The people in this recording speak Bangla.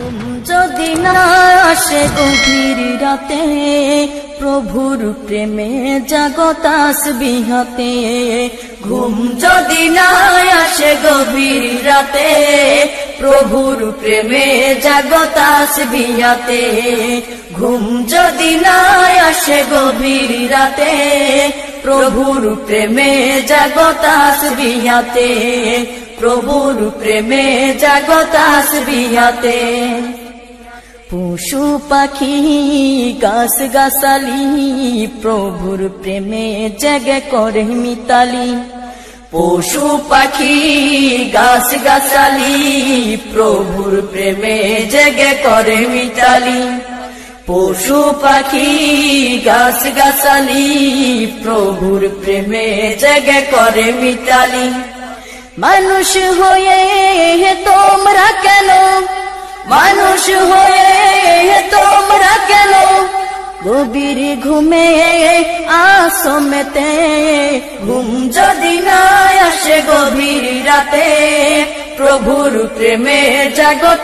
ঘুম যদি না আসে গভীর রাতে, প্রভুর প্রেমে জাগো তাসবিহাতে। ঘুম যদি না আসে গভীর রাতে, প্রভুর প্রেমে জাগো তাসবিহাতে। ঘুম যদি না আসে গভীর রাতে, প্রভুর প্রেমে জাগো তাসবিহাতে। প্রভুর প্রেমে জাগো তাসবিহাতে। পশু পাখি গাছ গাছালি, প্রভুর প্রেমে জেগে করে মিতালি। পশু পাখি গাছ গাছালি, প্রভুর প্রেমে জেগে করে মিতালি। পশু পাখি গাছ গাছালি, প্রভুর প্রেমে জেগে করে মিতালি। মানুষ হয়ে তোমরা কেন, মানুষ হয়ে তোমরা কেন গভীর ঘুমে আসো মেতে। ঘুম যদি না আসে গভীর রাতে, প্রভুর প্রেমে জাগো